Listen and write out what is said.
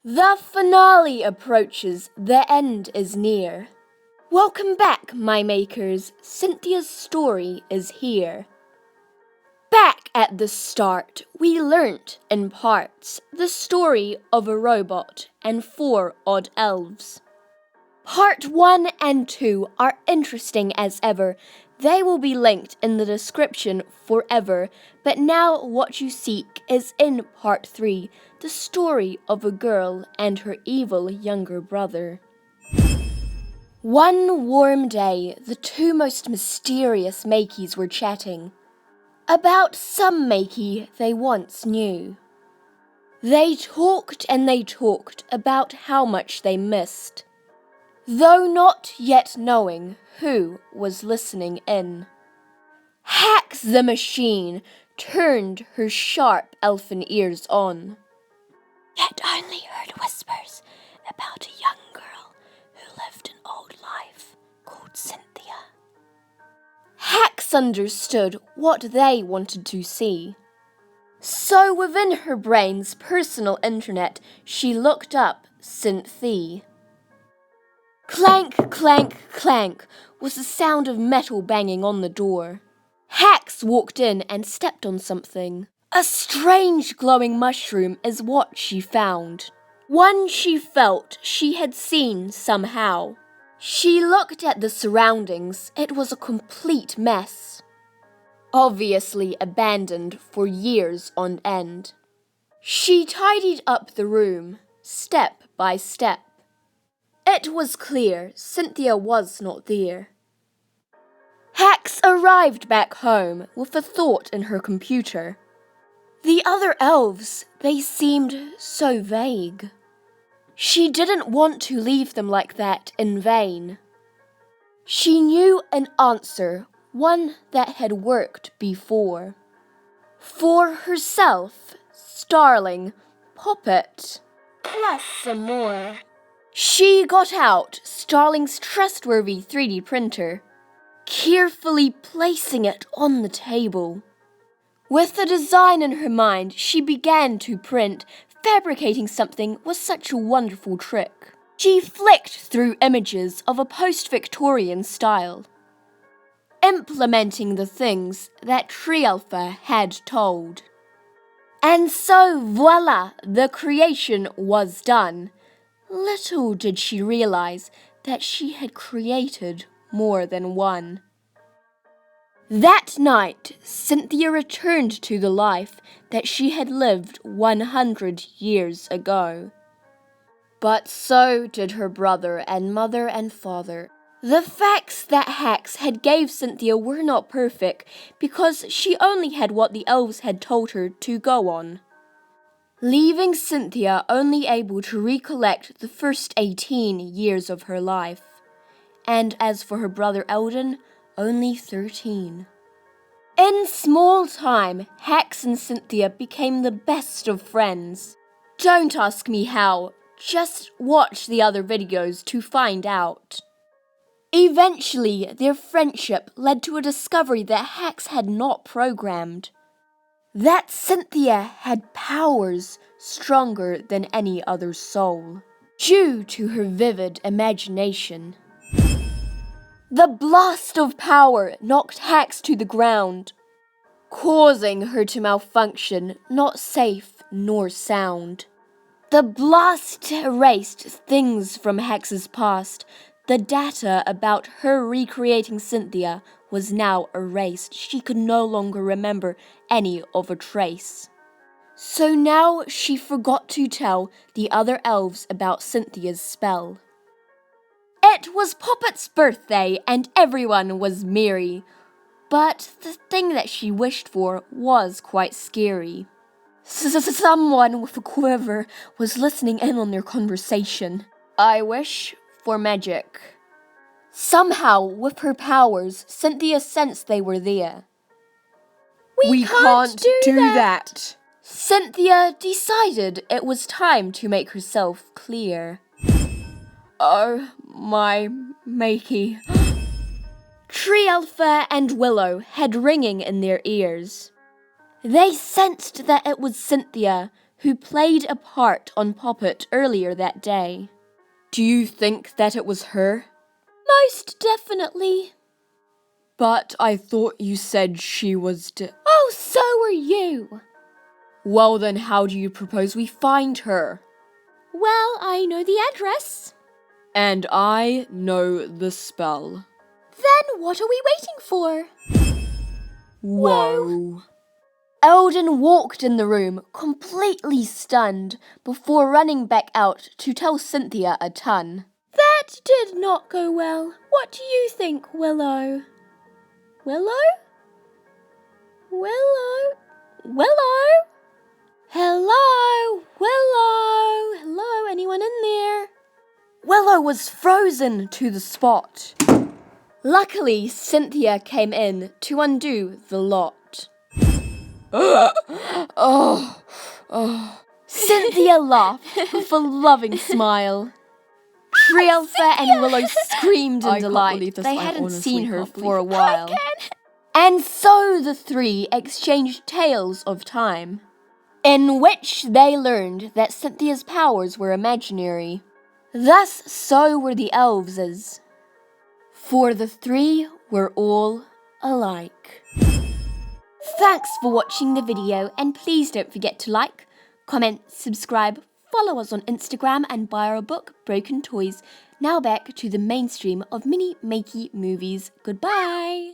The finale approaches, the end is near. Welcome back, my makers, Cynthia's story is here. Back at the start, we learnt, in parts, the story of a robot and 4 odd elves. Part 1 and 2 are interesting as ever. They will be linked in the description forever, but now what you seek is in Part 3, the story of a girl and her evil younger brother. One warm day, the 2 most mysterious Makies were chatting about some Makie they once knew. They talked and they talked about how much they missed, though not yet knowing who was listening in. Hax the machine turned her sharp elfin ears on, yet only heard whispers about a young girl who lived an old life called Cynthia. Hax understood what they wanted to see. So within her brain's personal internet, she looked up Cynthia. Clank, clank, clank was the sound of metal banging on the door. Hax walked in and stepped on something. A strange glowing mushroom is what she found. One she felt she had seen somehow. She looked at the surroundings. It was a complete mess, obviously abandoned for years on end. She tidied up the room, step by step. It was clear Cynthia was not there. Hax arrived back home with a thought in her computer. The other elves, they seemed so vague. She didn't want to leave them like that in vain. She knew an answer, one that had worked before. For herself, Starling, Poppet, plus some more. She got out Starling's trustworthy 3D printer, carefully placing it on the table. With the design in her mind, she began to print. Fabricating something was such a wonderful trick. She flicked through images of a post-Victorian style, implementing the things that Trialpha had told. And so voila, the creation was done. Little did she realize that she had created more than one. That night, Cynthia returned to the life that she had lived 100 years ago. But so did her brother and mother and father. The facts that Hax had gave Cynthia were not perfect because she only had what the elves had told her to go on, leaving Cynthia only able to recollect the first 18 years of her life, and as for her brother Eldon, only 13. In small time, Hax and Cynthia became the best of friends. Don't ask me how, just watch the other videos to find out. Eventually, their friendship led to a discovery that Hax had not programmed. That Cynthia had powers stronger than any other soul, due to her vivid imagination. The blast of power knocked Hax to the ground, causing her to malfunction, not safe nor sound. The blast erased things from Hax's past. The data about her recreating Cynthia was now erased. She could no longer remember any of a trace. So now she forgot to tell the other elves about Cynthia's spell. It was Poppet's birthday and everyone was merry, but the thing that she wished for was quite scary. Someone with a quiver was listening in on their conversation. I wish for magic. Somehow, with her powers, Cynthia sensed they were there. We can't do that. Cynthia decided it was time to make herself clear. Oh, my Makie. Trialpha and Willow had ringing in their ears. They sensed that it was Cynthia, who played a part on Poppet earlier that day. Do you think that it was her? Most definitely. But I thought you said she was Oh, so were you. Well then, how do you propose we find her? Well, I know the address. And I know the spell. Then what are we waiting for? Whoa. Eldon walked in the room, completely stunned, before running back out to tell Cynthia a ton. That did not go well. What do you think, Willow? Willow? Willow? Willow? Hello? Willow? Hello? Anyone in there? Willow was frozen to the spot. Luckily, Cynthia came in to undo the lot. Cynthia laughed with a loving smile. Treelfa and Willow screamed in delight. They hadn't seen her for a while. And so the three exchanged tales of time, in which they learned that Cynthia's powers were imaginary. Thus so were the elves', for the three were all alike. Thanks for watching the video, and please don't forget to like, comment, subscribe, follow us on Instagram, and buy our book, Broken Toys. Now back to the mainstream of Mini Makie Movies. Goodbye!